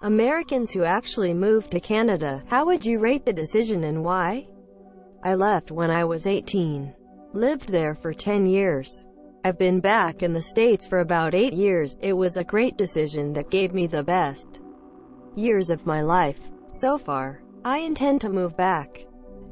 Americans who actually moved to Canada. How would you rate the decision and why? I left when I was 18. Lived there for 10 years. I've been back in the States for about 8 years. It was a great decision that gave me the best years of my life. So far, I intend to move back.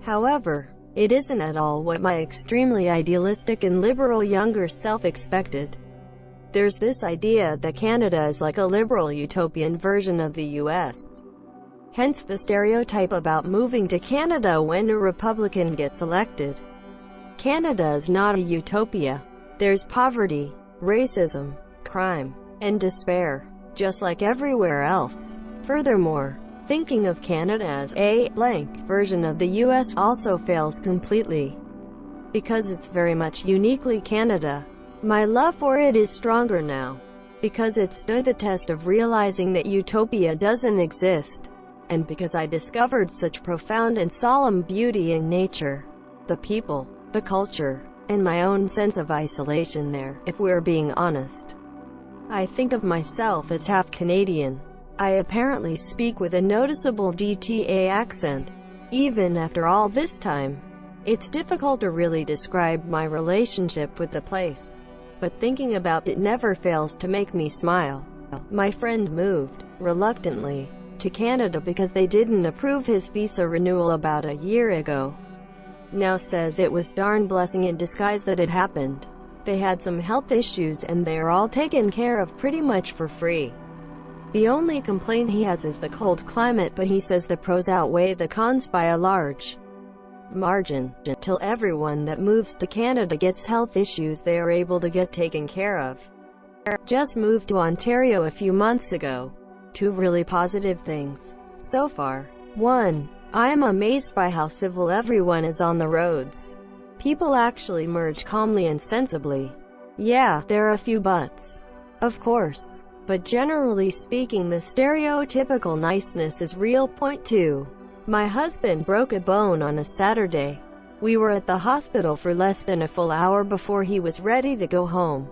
However, it isn't at all what my extremely idealistic and liberal younger self expected. There's this idea that Canada is like a liberal utopian version of the US. Hence the stereotype about moving to Canada when a Republican gets elected. Canada is not a utopia. There's poverty, racism, crime, and despair, just like everywhere else. Furthermore, thinking of Canada as a blank version of the US also fails completely, because it's very much uniquely Canada. My love for it is stronger now, because it stood the test of realizing that utopia doesn't exist, and because I discovered such profound and solemn beauty in nature, the people, the culture, and my own sense of isolation there. If we're being honest, I think of myself as half Canadian. I apparently speak with a noticeable GTA accent. Even after all this time, it's difficult to really describe my relationship with the place, but thinking about it never fails to make me smile. My friend moved, reluctantly, to Canada because they didn't approve his visa renewal about a year ago. Now says it was darn blessing in disguise that it happened. They had some health issues and they're all taken care of pretty much for free. The only complaint he has is the cold climate, but he says the pros outweigh the cons by a large margin. Till everyone that moves to Canada gets health issues, they are able to get taken care of. Just moved to Ontario a few months ago. 2 really positive things so far. 1. I am amazed by how civil everyone is on the roads. People actually merge calmly and sensibly. Yeah, there are a few buts, of course, but generally speaking the stereotypical niceness is real. Point 2. My husband broke a bone on a Saturday. We were at the hospital for less than a full hour before he was ready to go home.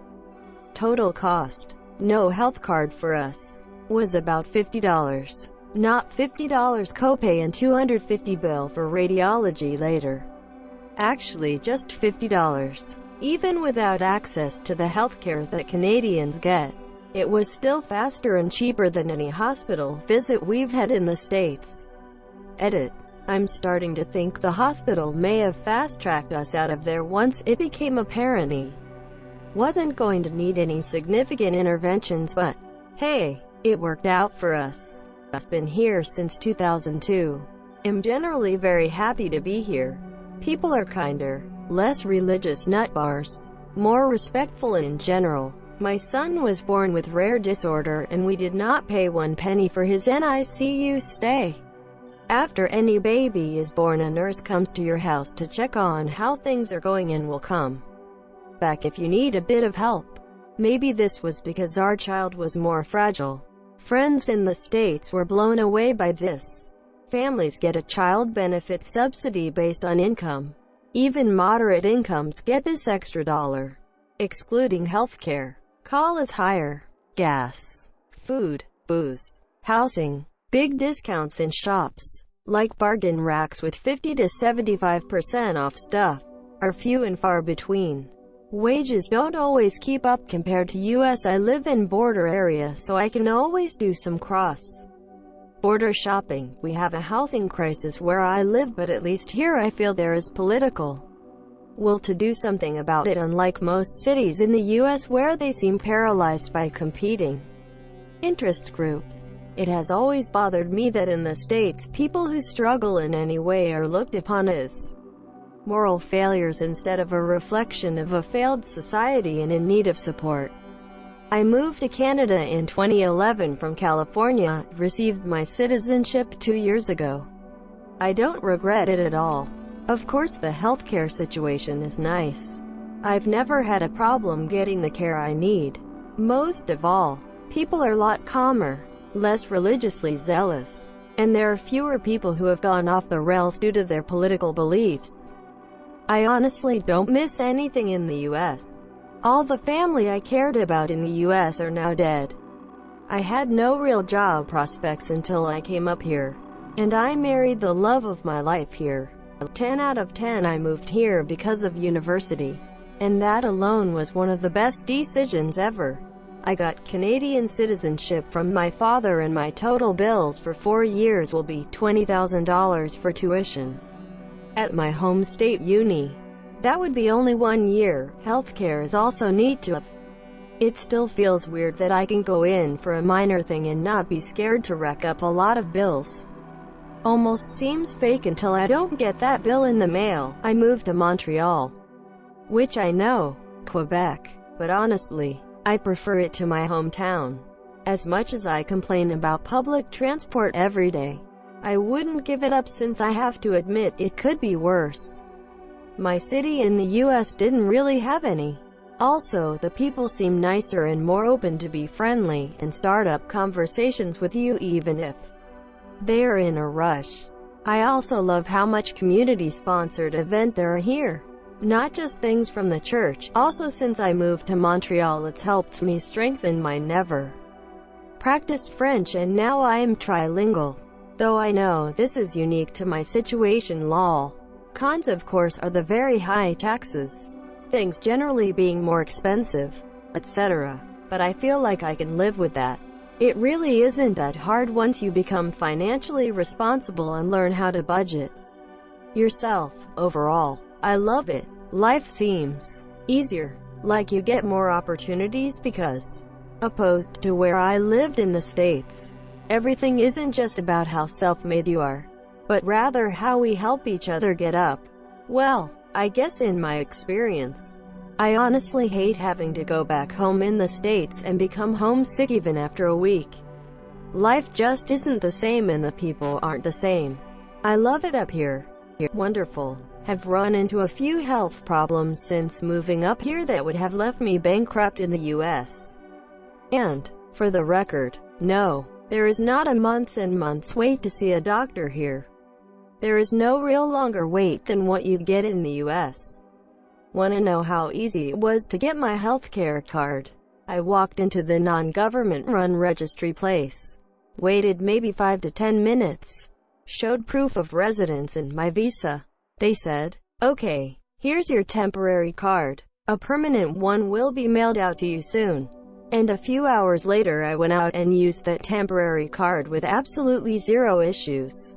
Total cost, no health card for us, was about $50. Not $50 copay and $250 bill for radiology later. Actually just $50. Even without access to the healthcare that Canadians get, it was still faster and cheaper than any hospital visit we've had in the States. Edit. I'm starting to think the hospital may have fast-tracked us out of there once it became apparent he wasn't going to need any significant interventions, but hey, it worked out for us. I've been here since 2002. I'm generally very happy to be here. People are kinder, less religious nutbars, more respectful in general. My son was born with rare disorder and we did not pay 1 penny for his NICU stay. After any baby is born, a nurse comes to your house to check on how things are going and will come back if you need a bit of help. Maybe this was because our child was more fragile. Friends in the States were blown away by this. Families get a child benefit subsidy based on income. Even moderate incomes get this extra dollar, excluding healthcare. Call is higher, gas, food, booze, housing, big discounts in shops, like bargain racks with 50 to 75% off stuff, are few and far between. Wages don't always keep up compared to US. I live in border area, so I can always do some cross-border shopping. We have a housing crisis where I live, but at least here I feel there is political will to do something about it, unlike most cities in the US where they seem paralyzed by competing interest groups. It has always bothered me that in the States, people who struggle in any way are looked upon as moral failures instead of a reflection of a failed society and in need of support. I moved to Canada in 2011 from California, received my citizenship 2 years ago. I don't regret it at all. Of course the healthcare situation is nice. I've never had a problem getting the care I need. Most of all, people are a lot calmer, less religiously zealous, and there are fewer people who have gone off the rails due to their political beliefs. I honestly don't miss anything in the US. All the family I cared about in the US are now dead. I had no real job prospects until I came up here. And I married the love of my life here. 10 out of 10 I moved here because of university. And that alone was one of the best decisions ever. I got Canadian citizenship from my father and my total bills for 4 years will be $20,000 for tuition at my home state uni. That would be only 1 year. Healthcare is also neat to have. It still feels weird that I can go in for a minor thing and not be scared to rack up a lot of bills. Almost seems fake until I don't get that bill in the mail. I moved to Montreal, which I know, Quebec, but honestly, I prefer it to my hometown. As much as I complain about public transport every day, I wouldn't give it up since I have to admit it could be worse. My city in the US didn't really have any. Also, the people seem nicer and more open to be friendly and start up conversations with you even if they are in a rush. I also love how much community-sponsored event there are here. Not just things from the church. Also, since I moved to Montreal, it's helped me strengthen my never practiced French and now I am trilingual. Though I know this is unique to my situation lol. Cons of course are the very high taxes, things generally being more expensive, etc. But I feel like I can live with that. It really isn't that hard once you become financially responsible and learn how to budget yourself. Overall, I love it. Life seems easier, like you get more opportunities because, opposed to where I lived in the States, everything isn't just about how self-made you are, but rather how we help each other get up. Well, I guess in my experience, I honestly hate having to go back home in the States and become homesick even after a week. Life just isn't the same and the people aren't the same. I love it up here. Wonderful. Have run into a few health problems since moving up here that would have left me bankrupt in the US. And, for the record, no, there is not a months and months wait to see a doctor here. There is no real longer wait than what you get in the US. Want to know how easy it was to get my healthcare card? I walked into the non-government run registry place, waited maybe 5 to 10 minutes, showed proof of residence and my visa. They said, okay, here's your temporary card. A permanent one will be mailed out to you soon. And a few hours later I went out and used that temporary card with absolutely zero issues.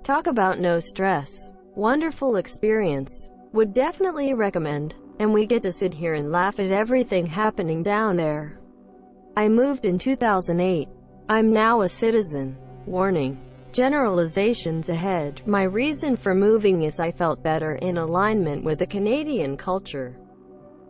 Talk about no stress. Wonderful experience. Would definitely recommend. And we get to sit here and laugh at everything happening down there. I moved in 2008. I'm now a citizen. Warning. Generalizations ahead. My reason for moving is I felt better in alignment with the Canadian culture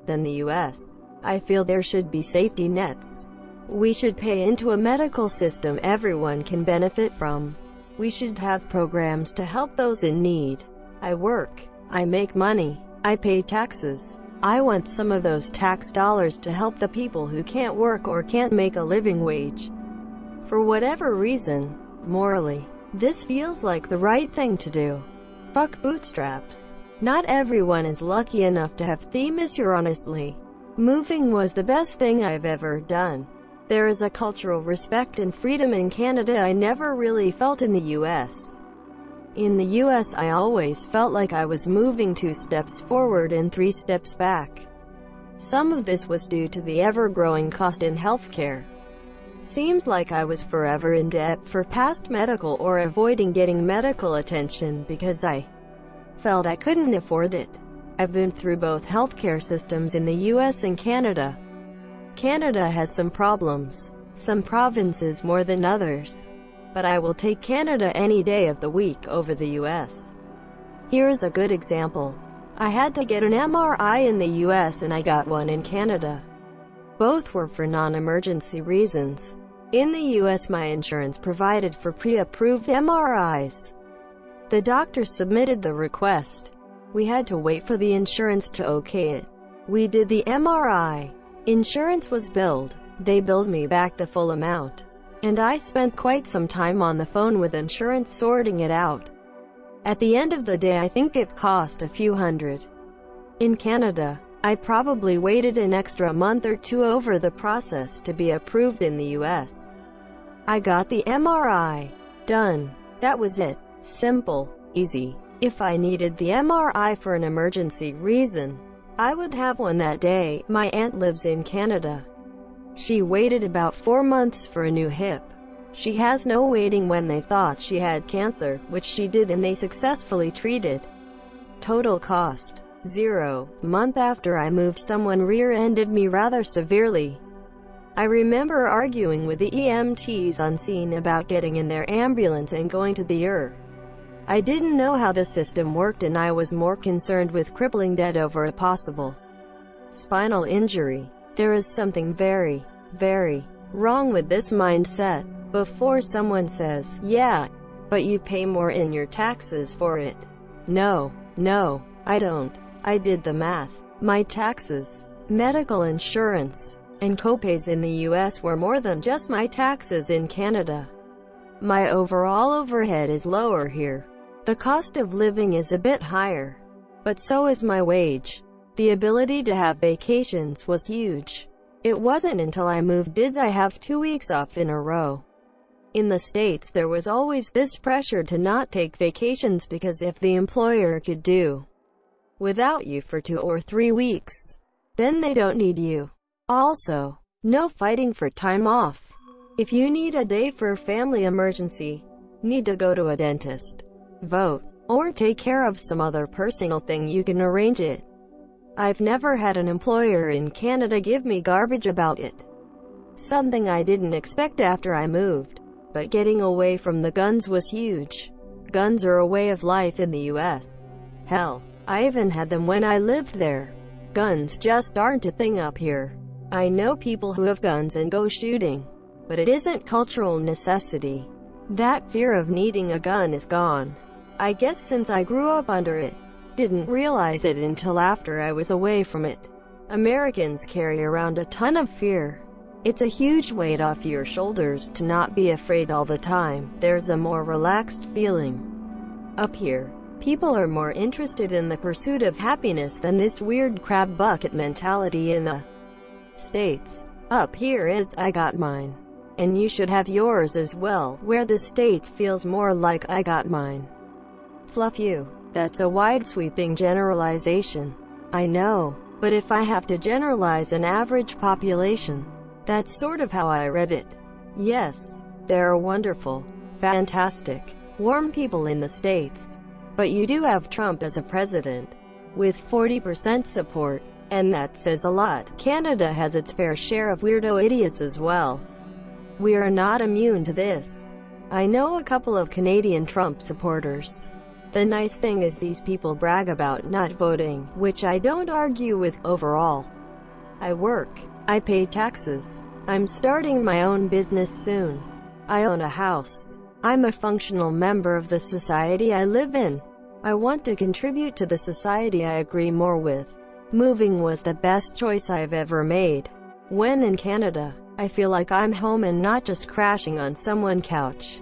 than the US. I feel there should be safety nets. We should pay into a medical system everyone can benefit from. We should have programs to help those in need. I work. I make money. I pay taxes. I want some of those tax dollars to help the people who can't work or can't make a living wage. For whatever reason, morally, this feels like the right thing to do. Fuck bootstraps. Not everyone is lucky enough to have themes here honestly. Moving was the best thing I've ever done. There is a cultural respect and freedom in Canada I never really felt in the US. In the US I always felt like I was moving 2 steps forward and 3 steps back. Some of this was due to the ever-growing cost in healthcare. Seems like I was forever in debt for past medical or avoiding getting medical attention because I felt I couldn't afford it. I've been through both healthcare systems in the US and Canada. Canada has some problems, some provinces more than others. But I will take Canada any day of the week over the US. Here's a good example. I had to get an MRI in the US and I got one in Canada. Both were for non-emergency reasons. In the US my insurance provided for pre-approved MRIs. The doctor submitted the request. We had to wait for the insurance to okay it. We did the MRI. Insurance was billed. They billed me back the full amount. And I spent quite some time on the phone with insurance sorting it out. At the end of the day I think it cost a few hundred. In Canada, I probably waited an extra month or two over the process to be approved in the US. I got the MRI. Done. That was it. Simple. Easy. If I needed the MRI for an emergency reason, I would have one that day. My aunt lives in Canada. She waited about 4 months for a new hip. She has no waiting when they thought she had cancer, which she did, and they successfully treated. Total cost: 0. Month after I moved, someone rear-ended me rather severely. I remember arguing with the EMTs on scene about getting in their ambulance and going to the ER. I didn't know how the system worked, and I was more concerned with crippling death over a possible spinal injury. There is something very, very wrong with this mindset. Before someone says, "Yeah, but you pay more in your taxes for it." No, I don't. I did the math. My taxes, medical insurance, and copays in the US were more than just my taxes in Canada. My overall overhead is lower here. The cost of living is a bit higher, but so is my wage. The ability to have vacations was huge. It wasn't until I moved did I have 2 weeks off in a row. In the States, there was always this pressure to not take vacations, because if the employer could do without you for 2 or 3 weeks, then they don't need you. Also, no fighting for time off. If you need a day for a family emergency, need to go to a dentist, vote, or take care of some other personal thing, you can arrange it. I've never had an employer in Canada give me garbage about it. Something I didn't expect after I moved. But getting away from the guns was huge. Guns are a way of life in the US. Hell, I even had them when I lived there. Guns just aren't a thing up here. I know people who have guns and go shooting, but it isn't cultural necessity. That fear of needing a gun is gone. I guess since I grew up under it. Didn't realize it until after I was away from it. Americans carry around a ton of fear. It's a huge weight off your shoulders to not be afraid all the time. There's a more relaxed feeling. Up here, people are more interested in the pursuit of happiness than this weird crab bucket mentality in the States. Up here it's "I got mine, and you should have yours as well," where the States feels more like "I got mine. Fluff you." That's a wide sweeping generalization. I know, but if I have to generalize an average population, that's sort of how I read it. Yes, there are wonderful, fantastic, warm people in the States. But you do have Trump as a president, with 40% support, and that says a lot. Canada has its fair share of weirdo idiots as well. We are not immune to this. I know a couple of Canadian Trump supporters. The nice thing is these people brag about not voting, which I don't argue with. Overall, I work. I pay taxes. I'm starting my own business soon. I own a house. I'm a functional member of the society I live in. I want to contribute to the society I agree more with. Moving was the best choice I've ever made. When in Canada, I feel like I'm home and not just crashing on someone's couch.